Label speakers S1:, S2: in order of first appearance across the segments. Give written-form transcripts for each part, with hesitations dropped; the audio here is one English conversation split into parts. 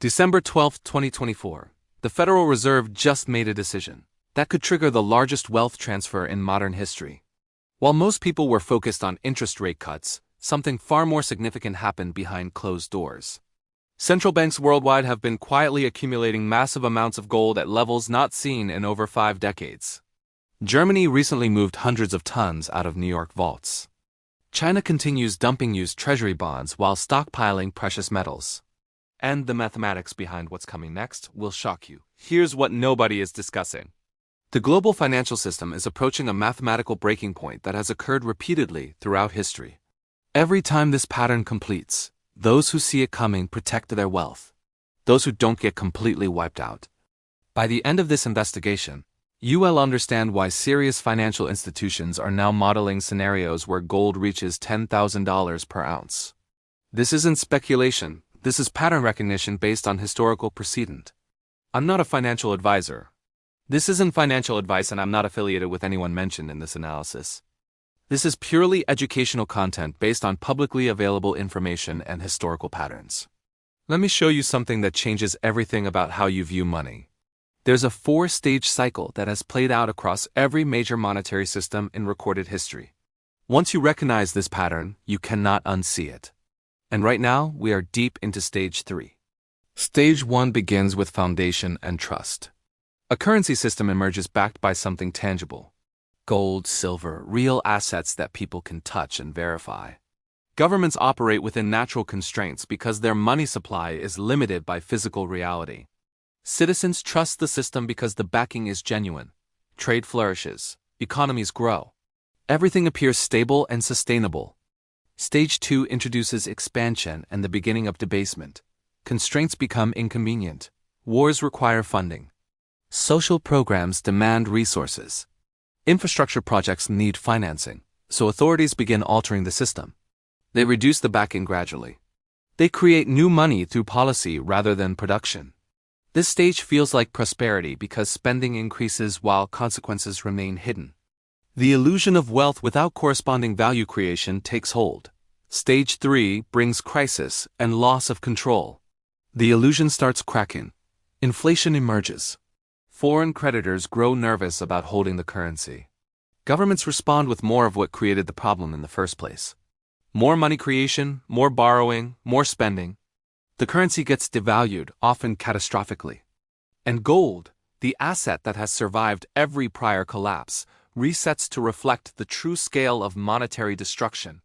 S1: December 12, 2024. The Federal Reserve just made a decision that could trigger the largest wealth transfer in modern history. While most people were focused on interest rate cuts, something far more significant happened behind closed doors. Central banks worldwide have been quietly accumulating massive amounts of gold at levels not seen in over 5 decades. Germany recently moved hundreds of tons out of New York vaults. China continues dumping used treasury bonds while stockpiling precious metals. And the mathematics behind what's coming next will shock you. Here's what nobody is discussing. The global financial system is approaching a mathematical breaking point that has occurred repeatedly throughout history. Every time this pattern completes, those who see it coming protect their wealth. Those who don't get completely wiped out. By the end of this investigation, you will understand why serious financial institutions are now modeling scenarios where gold reaches $10,000 per ounce. This isn't speculation. This is pattern recognition based on historical precedent. I'm not a financial advisor. This isn't financial advice, and I'm not affiliated with anyone mentioned in this analysis. This is purely educational content based on publicly available information and historical patterns. Let me show you something that changes everything about how you view money. There's a 4-stage cycle that has played out across every major monetary system in recorded history. Once you recognize this pattern, you cannot unsee it. And right now, we are deep into Stage 3. Stage 1 begins with foundation and trust. A currency system emerges backed by something tangible. Gold, silver, real assets that people can touch and verify. Governments operate within natural constraints because their money supply is limited by physical reality. Citizens trust the system because the backing is genuine. Trade flourishes. Economies grow. Everything appears stable and sustainable. Stage 2 introduces expansion and the beginning of debasement. Constraints become inconvenient. Wars require funding. Social programs demand resources. Infrastructure projects need financing, so authorities begin altering the system. They reduce the backing gradually. They create new money through policy rather than production. This stage feels like prosperity because spending increases while consequences remain hidden. The illusion of wealth without corresponding value creation takes hold. Stage 3 brings crisis and loss of control. The illusion starts cracking. Inflation emerges. Foreign creditors grow nervous about holding the currency. Governments respond with more of what created the problem in the first place. More money creation, more borrowing, more spending. The currency gets devalued, often catastrophically. And gold, the asset that has survived every prior collapse, resets to reflect the true scale of monetary destruction.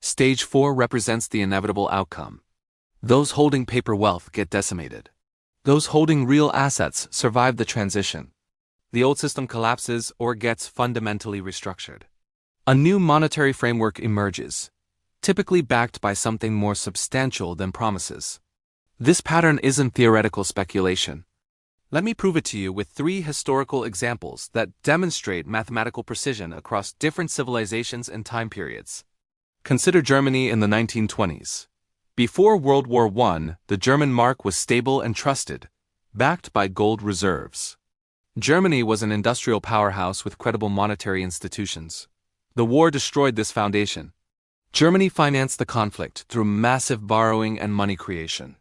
S1: Stage 4 represents the inevitable outcome. Those holding paper wealth get decimated. Those holding real assets survive the transition. The old system collapses or gets fundamentally restructured. A new monetary framework emerges, typically backed by something more substantial than promises. This pattern isn't theoretical speculation. Let me prove it to you with 3 historical examples that demonstrate mathematical precision across different civilizations and time periods. Consider Germany in the 1920s. Before World War I, the German mark was stable and trusted, backed by gold reserves. Germany was an industrial powerhouse with credible monetary institutions. The war destroyed this foundation. Germany financed the conflict through massive borrowing and money creation.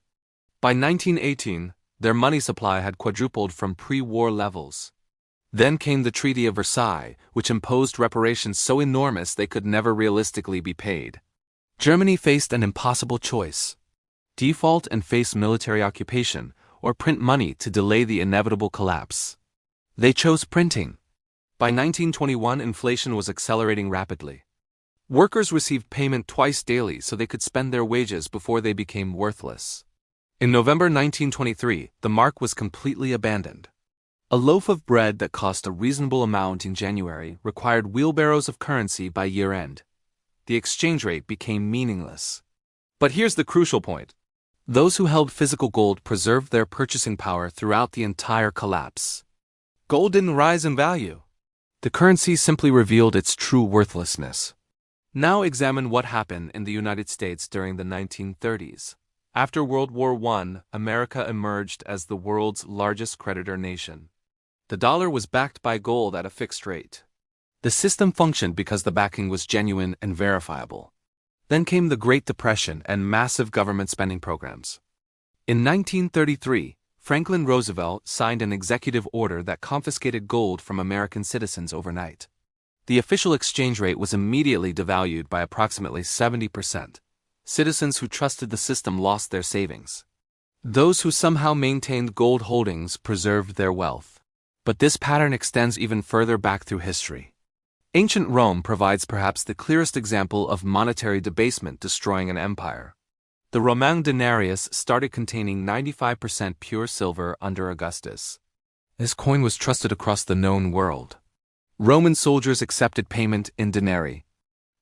S1: By 1918, their money supply had quadrupled from pre-war levels. Then came the Treaty of Versailles, which imposed reparations so enormous they could never realistically be paid. Germany faced an impossible choice: default and face military occupation, or print money to delay the inevitable collapse. They chose printing. By 1921, inflation was accelerating rapidly. Workers received payment twice daily so they could spend their wages before they became worthless. In November 1923, the mark was completely abandoned. A loaf of bread that cost a reasonable amount in January required wheelbarrows of currency by year-end. The exchange rate became meaningless. But here's the crucial point. Those who held physical gold preserved their purchasing power throughout the entire collapse. Gold didn't rise in value. The currency simply revealed its true worthlessness. Now examine what happened in the United States during the 1930s. After World War I, America emerged as the world's largest creditor nation. The dollar was backed by gold at a fixed rate. The system functioned because the backing was genuine and verifiable. Then came the Great Depression and massive government spending programs. In 1933, Franklin Roosevelt signed an executive order that confiscated gold from American citizens overnight. The official exchange rate was immediately devalued by approximately 70%. Citizens who trusted the system lost their savings. Those who somehow maintained gold holdings preserved their wealth. But this pattern extends even further back through history. Ancient Rome provides perhaps the clearest example of monetary debasement destroying an empire. The Roman denarius started containing 95% pure silver under Augustus. This coin was trusted across the known world. Roman soldiers accepted payment in denarii.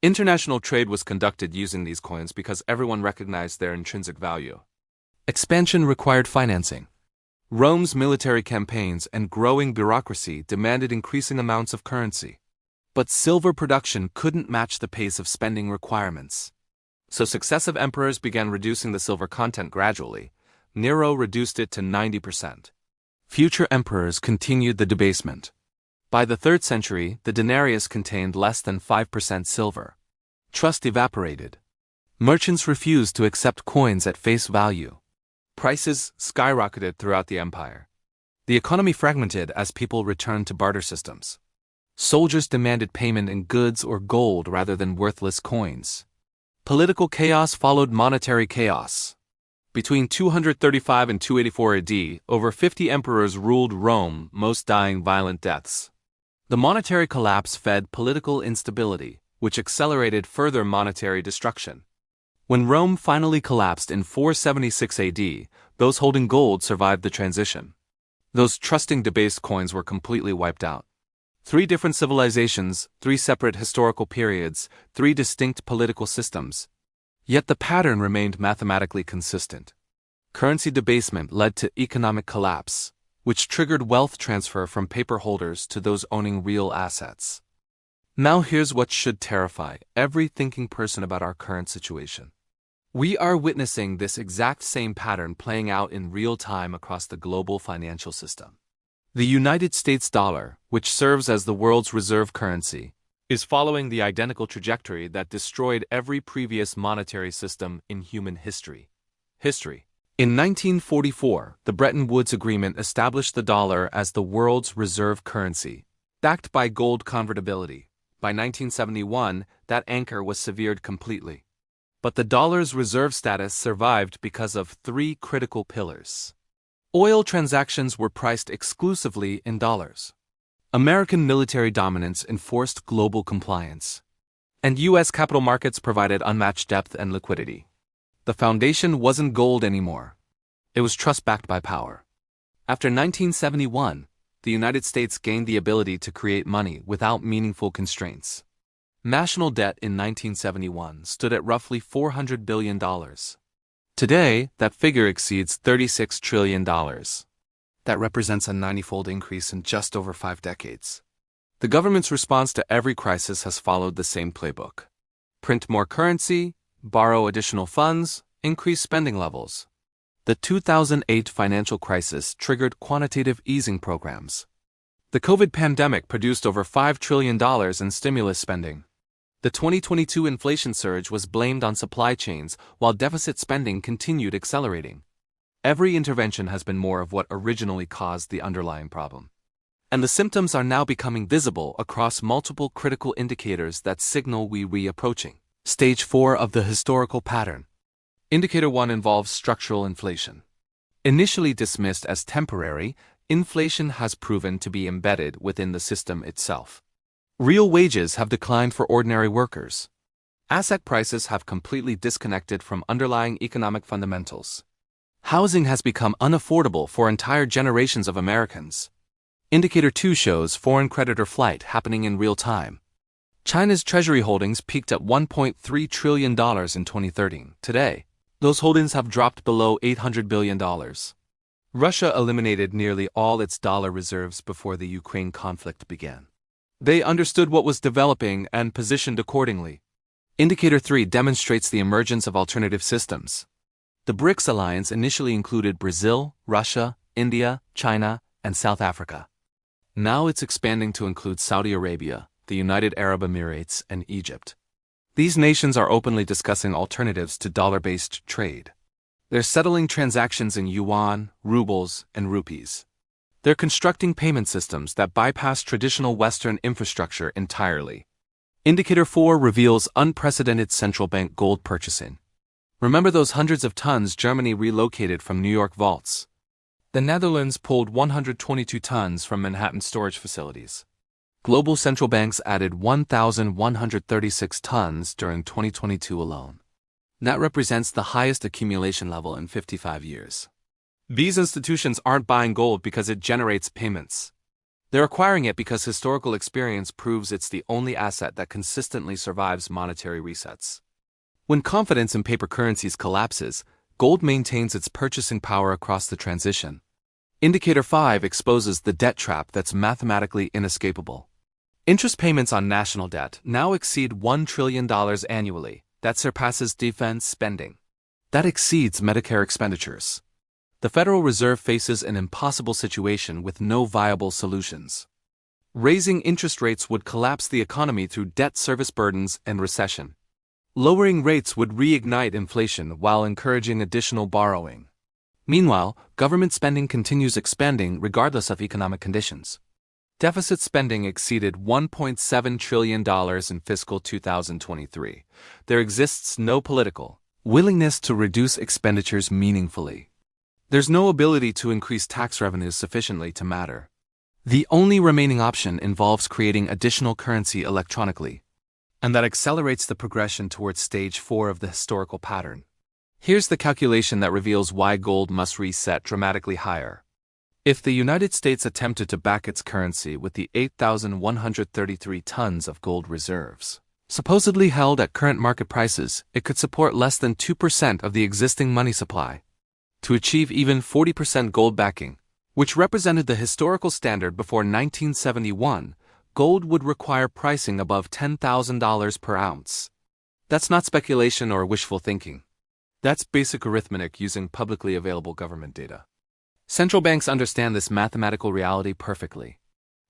S1: International trade was conducted using these coins because everyone recognized their intrinsic value. Expansion required financing. Rome's military campaigns and growing bureaucracy demanded increasing amounts of currency. But silver production couldn't match the pace of spending requirements. So successive emperors began reducing the silver content gradually. Nero reduced it to 90%. Future emperors continued the debasement. By the 3rd century, the denarius contained less than 5% silver. Trust evaporated. Merchants refused to accept coins at face value. Prices skyrocketed throughout the empire. The economy fragmented as people returned to barter systems. Soldiers demanded payment in goods or gold rather than worthless coins. Political chaos followed monetary chaos. Between 235 and 284 AD, over 50 emperors ruled Rome, most dying violent deaths. The monetary collapse fed political instability, which accelerated further monetary destruction. When Rome finally collapsed in 476 AD, those holding gold survived the transition. Those trusting debased coins were completely wiped out. 3 different civilizations, 3 separate historical periods, 3 distinct political systems. Yet the pattern remained mathematically consistent. Currency debasement led to economic collapse, which triggered wealth transfer from paper holders to those owning real assets. Now here's what should terrify every thinking person about our current situation. We are witnessing this exact same pattern playing out in real time across the global financial system. The United States dollar, which serves as the world's reserve currency, is following the identical trajectory that destroyed every previous monetary system in human history. In 1944, the Bretton Woods Agreement established the dollar as the world's reserve currency, backed by gold convertibility. By 1971, that anchor was severed completely. But the dollar's reserve status survived because of 3 critical pillars. Oil transactions were priced exclusively in dollars. American military dominance enforced global compliance. And U.S. capital markets provided unmatched depth and liquidity. The foundation wasn't gold anymore. It was trust backed by power. After 1971, the United States gained the ability to create money without meaningful constraints. National debt in 1971 stood at roughly $400 billion. Today, that figure exceeds $36 trillion. That represents a 90-fold increase in just over 5 decades. The government's response to every crisis has followed the same playbook. Print more currency, borrow additional funds, increase spending levels. The 2008 financial crisis triggered quantitative easing programs. The COVID pandemic produced over $5 trillion in stimulus spending. The 2022 inflation surge was blamed on supply chains, while deficit spending continued accelerating. Every intervention has been more of what originally caused the underlying problem. And the symptoms are now becoming visible across multiple critical indicators that signal we reapproaching Stage 4 of the historical pattern. Indicator 1 involves structural inflation. Initially dismissed as temporary, inflation has proven to be embedded within the system itself. Real wages have declined for ordinary workers. Asset prices have completely disconnected from underlying economic fundamentals. Housing has become unaffordable for entire generations of Americans. Indicator 2 shows foreign creditor flight happening in real time. China's treasury holdings peaked at $1.3 trillion in 2013. Today, those holdings have dropped below $800 billion. Russia eliminated nearly all its dollar reserves before the Ukraine conflict began. They understood what was developing and positioned accordingly. Indicator 3 demonstrates the emergence of alternative systems. The BRICS alliance initially included Brazil, Russia, India, China, and South Africa. Now it's expanding to include Saudi Arabia, the United Arab Emirates, and Egypt. These nations are openly discussing alternatives to dollar-based trade. They're settling transactions in yuan, rubles, and rupees. They're constructing payment systems that bypass traditional Western infrastructure entirely. Indicator 4 reveals unprecedented central bank gold purchasing. Remember those hundreds of tons Germany relocated from New York vaults? The Netherlands pulled 122 tons from Manhattan storage facilities. Global central banks added 1,136 tons during 2022 alone. That represents the highest accumulation level in 55 years. These institutions aren't buying gold because it generates payments. They're acquiring it because historical experience proves it's the only asset that consistently survives monetary resets. When confidence in paper currencies collapses, gold maintains its purchasing power across the transition. Indicator 5 exposes the debt trap that's mathematically inescapable. Interest payments on national debt now exceed $1 trillion annually. That surpasses defense spending. That exceeds Medicare expenditures. The Federal Reserve faces an impossible situation with no viable solutions. Raising interest rates would collapse the economy through debt service burdens and recession. Lowering rates would reignite inflation while encouraging additional borrowing. Meanwhile, government spending continues expanding regardless of economic conditions. Deficit spending exceeded $1.7 trillion in fiscal 2023. There exists no political willingness to reduce expenditures meaningfully. There's no ability to increase tax revenues sufficiently to matter. The only remaining option involves creating additional currency electronically, and that accelerates the progression towards stage 4 of the historical pattern. Here's the calculation that reveals why gold must reset dramatically higher. If the United States attempted to back its currency with the 8,133 tons of gold reserves, supposedly held at current market prices, it could support less than 2% of the existing money supply. To achieve even 40% gold backing, which represented the historical standard before 1971, gold would require pricing above $10,000 per ounce. That's not speculation or wishful thinking. That's basic arithmetic using publicly available government data. Central banks understand this mathematical reality perfectly.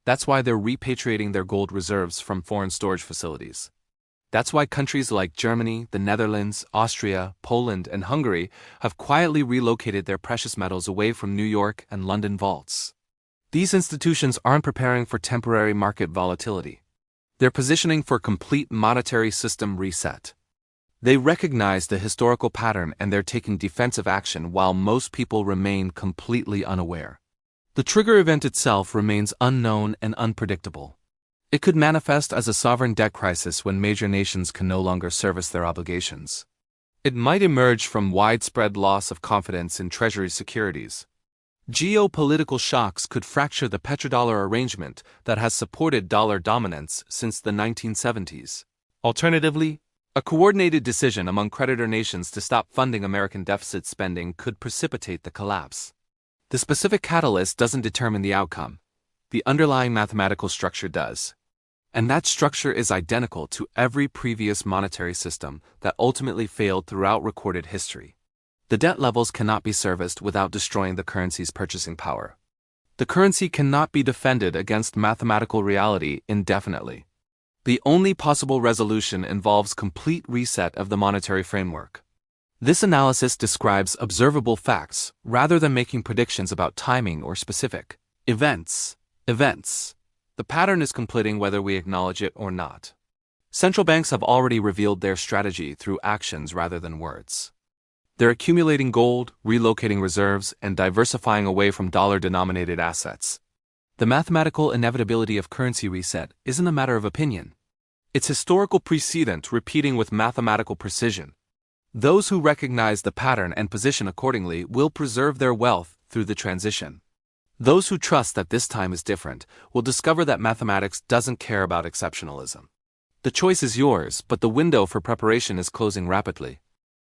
S1: That's why they're repatriating their gold reserves from foreign storage facilities. That's why countries like Germany, the Netherlands, Austria, Poland, and Hungary have quietly relocated their precious metals away from New York and London vaults. These institutions aren't preparing for temporary market volatility. They're positioning for complete monetary system reset. They recognize the historical pattern and they're taking defensive action while most people remain completely unaware. The trigger event itself remains unknown and unpredictable. It could manifest as a sovereign debt crisis when major nations can no longer service their obligations. It might emerge from widespread loss of confidence in Treasury securities. Geopolitical shocks could fracture the petrodollar arrangement that has supported dollar dominance since the 1970s. Alternatively, a coordinated decision among creditor nations to stop funding American deficit spending could precipitate the collapse. The specific catalyst doesn't determine the outcome. The underlying mathematical structure does. And that structure is identical to every previous monetary system that ultimately failed throughout recorded history. The debt levels cannot be serviced without destroying the currency's purchasing power. The currency cannot be defended against mathematical reality indefinitely. The only possible resolution involves complete reset of the monetary framework. This analysis describes observable facts rather than making predictions about timing or specific events. The pattern is completing whether we acknowledge it or not. Central banks have already revealed their strategy through actions rather than words. They're accumulating gold, relocating reserves, and diversifying away from dollar-denominated assets. The mathematical inevitability of currency reset isn't a matter of opinion. It's historical precedent repeating with mathematical precision. Those who recognize the pattern and position accordingly will preserve their wealth through the transition. Those who trust that this time is different will discover that mathematics doesn't care about exceptionalism. The choice is yours, but the window for preparation is closing rapidly.